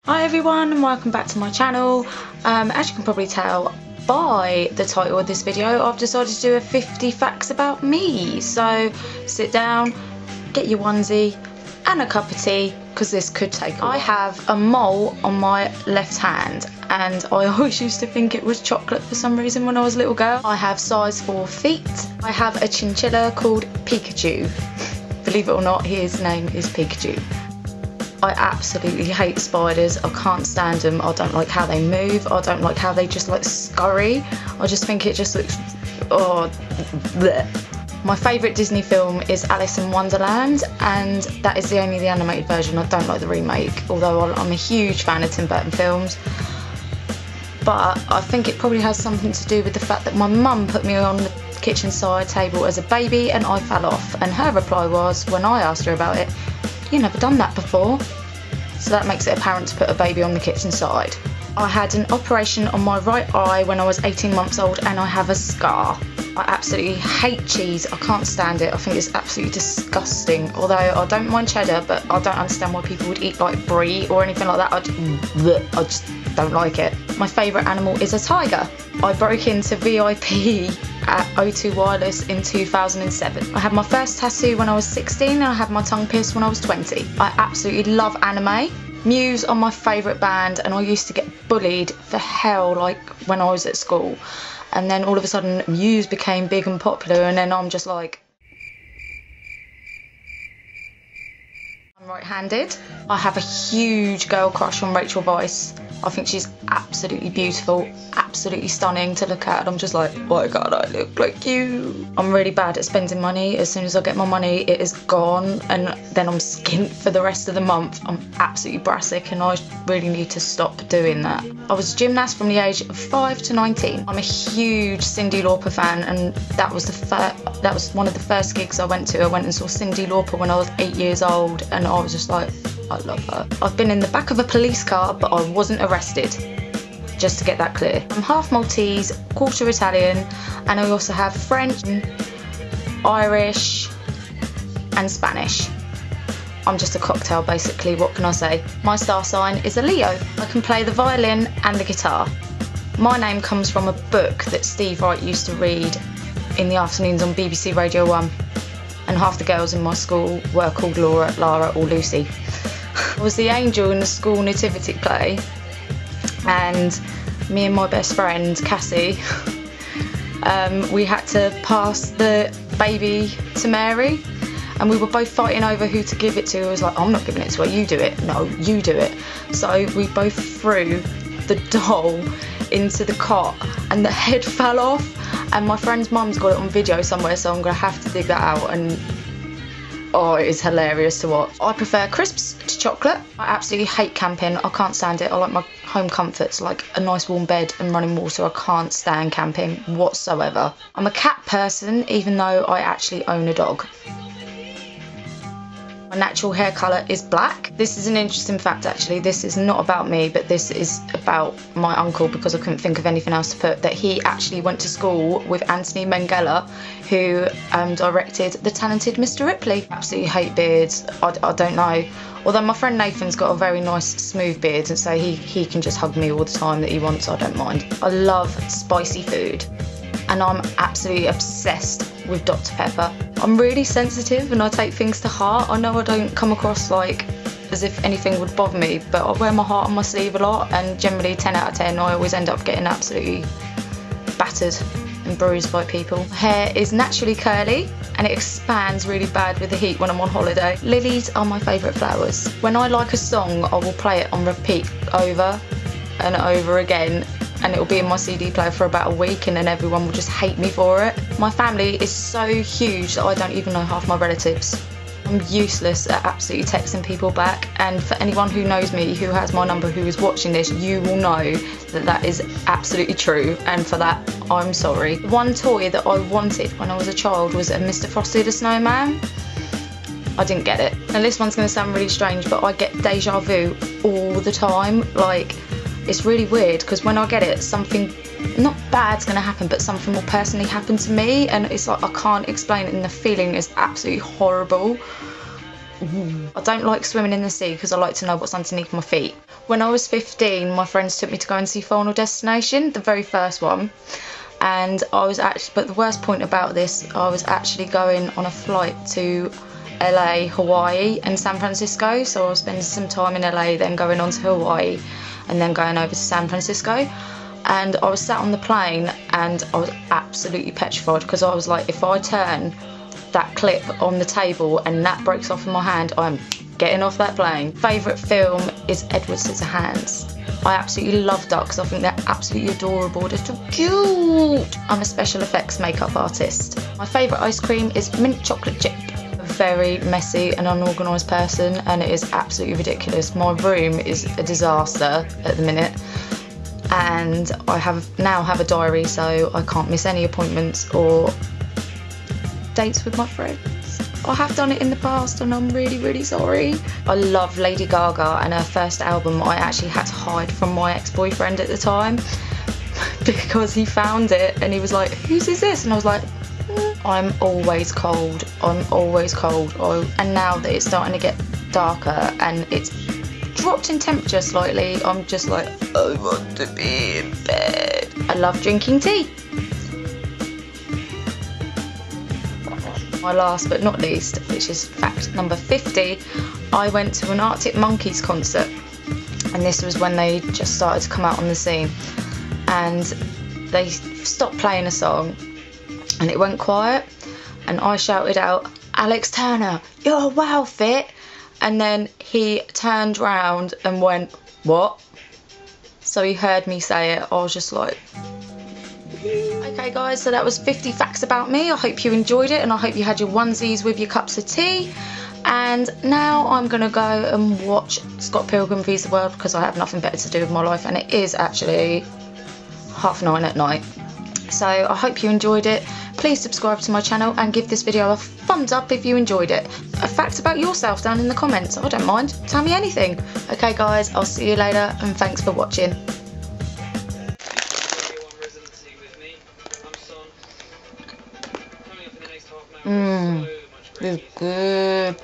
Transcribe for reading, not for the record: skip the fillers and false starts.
Hi everyone and welcome back to my channel. As you can probably tell by the title of this video, I've decided to do a 50 facts about me. So sit down, get your onesie and a cup of tea because this could take a while. I have a mole on my left hand and I always used to think it was chocolate for some reason when I was a little girl. I have size 4 feet. I have a chinchilla called Pikachu. Believe it or not, his name is Pikachu. I absolutely hate spiders. I can't stand them. I don't like how they move. I don't like how they just like scurry. I just think it just looks, oh, bleh. My favourite Disney film is Alice in Wonderland, and that is the animated version. I don't like the remake, although I'm a huge fan of Tim Burton films. But I think it probably has something to do with the fact that my mum put me on the kitchen side table as a baby and I fell off, and her reply was, when I asked her about it, "You never done that before." So that makes it apparent to put a baby on the kitchen side. I had an operation on my right eye when I was 18 months old and I have a scar. I absolutely hate cheese. I can't stand it. I think it's absolutely disgusting. Although I don't mind cheddar, but I don't understand why people would eat like brie or anything like that. I just don't like it. My favourite animal is a tiger. I broke into VIP at O2 Wireless in 2007. I had my first tattoo when I was 16 and I had my tongue pierced when I was 20. I absolutely love anime. Muse are my favourite band, and I used to get bullied for hell like when I was at school. And then all of a sudden Muse became big and popular, and then I'm just like, I'm right-handed. I have a huge girl crush on Rachel Weisz. I think she's absolutely beautiful, absolutely stunning to look at, and I'm just like, why can't I look like you? I'm really bad at spending money. As soon as I get my money, it is gone, and then I'm skint for the rest of the month. I'm absolutely brassic, and I really need to stop doing that. I was a gymnast from the age of 5 to 19. I'm a huge Cyndi Lauper fan, and that was one of the first gigs I went to. I went and saw Cyndi Lauper when I was 8 years old, and I was just like, I love her. I've been in the back of a police car, but I wasn't arrested, just to get that clear. I'm half Maltese, quarter Italian, and I also have French, Irish and Spanish. I'm just a cocktail basically, what can I say? My star sign is a Leo. I can play the violin and the guitar. My name comes from a book that Steve Wright used to read in the afternoons on BBC Radio 1. And half the girls in my school were called Laura, Lara or Lucy. I was the angel in the school nativity play, and me and my best friend Cassie, we had to pass the baby to Mary, and we were both fighting over who to give it to. I was like, I'm not giving it to her, you do it. No, you do it. So we both threw the doll into the cot and the head fell off, and my friend's mum's got it on video somewhere, so I'm gonna have to dig that out, and oh, it is hilarious to watch. I prefer crisps to chocolate. I absolutely hate camping. I can't stand it. I like my home comforts, like a nice warm bed and running water. I can't stand camping whatsoever. I'm a cat person, even though I actually own a dog. My natural hair colour is black. This is an interesting fact actually. This is not about me, but this is about my uncle, because I couldn't think of anything else to put, that he actually went to school with Anthony Minghella, who directed The Talented Mr. Ripley. Absolutely hate beards. I don't know. Although my friend Nathan's got a very nice smooth beard, and so he can just hug me all the time that he wants. I don't mind. I love spicy food, and I'm absolutely obsessed with Dr. Pepper. I'm really sensitive and I take things to heart. I know I don't come across like as if anything would bother me, but I wear my heart on my sleeve a lot, and generally 10 out of 10 I always end up getting absolutely battered and bruised by people. Hair is naturally curly and it expands really bad with the heat when I'm on holiday. Lilies are my favourite flowers. When I like a song, I will play it on repeat over and over again, and it will be in my CD player for about a week, and then everyone will just hate me for it. My family is so huge that I don't even know half my relatives. I'm useless at absolutely texting people back, and for anyone who knows me, who has my number, who is watching this, you will know that that is absolutely true, and for that, I'm sorry. One toy that I wanted when I was a child was a Mr. Frosty the Snowman. I didn't get it. And this one's going to sound really strange, but I get deja vu all the time. Like, it's really weird, because when I get it, something not bad's going to happen, but something will personally happen to me, and it's like I can't explain it, and the feeling is absolutely horrible. I don't like swimming in the sea because I like to know what's underneath my feet. When I was 15, my friends took me to go and see Final Destination, the very first one. And but the worst point about this, I was actually going on a flight to LA, Hawaii and San Francisco. So I was spending some time in LA, then going on to Hawaii and then going over to San Francisco. And I was sat on the plane and I was absolutely petrified, because I was like, if I turn that clip on the table and that breaks off in my hand, I'm getting off that plane. Favourite film is Edward Scissorhands. I absolutely love ducks. I think they're absolutely adorable. They're so cute. I'm a special effects makeup artist. My favourite ice cream is mint chocolate chip. I'm a very messy and unorganised person, and it is absolutely ridiculous. My room is a disaster at the minute, and I now have a diary, so I can't miss any appointments or dates with my friends. I have done it in the past and I'm really, really sorry. I love Lady Gaga, and her first album I actually had to hide from my ex-boyfriend at the time because he found it and he was like, whose is this? And I was like, I'm always cold. I'm always cold. And now that it's starting to get darker and it's dropped in temperature slightly, I'm just like, I want to be in bed. I love drinking tea. My last but not least, which is fact number 50, I went to an Arctic Monkeys concert, and this was when they just started to come out on the scene, and they stopped playing a song and it went quiet, and I shouted out, Alex Turner, you're well fit, and then he turned round and went, what? So he heard me say it. I was just like, okay guys, so that was 50 facts about me. I hope you enjoyed it, and I hope you had your onesies with your cups of tea. And now I'm gonna go and watch Scott Pilgrim vs the World, because I have nothing better to do with my life, and it is actually 9:30 at night. So I hope you enjoyed it. Please subscribe to my channel and give this video a thumbs up if you enjoyed it. A fact about yourself down in the comments, I don't mind, tell me anything. Okay guys, I'll see you later, and thanks for watching. It's good.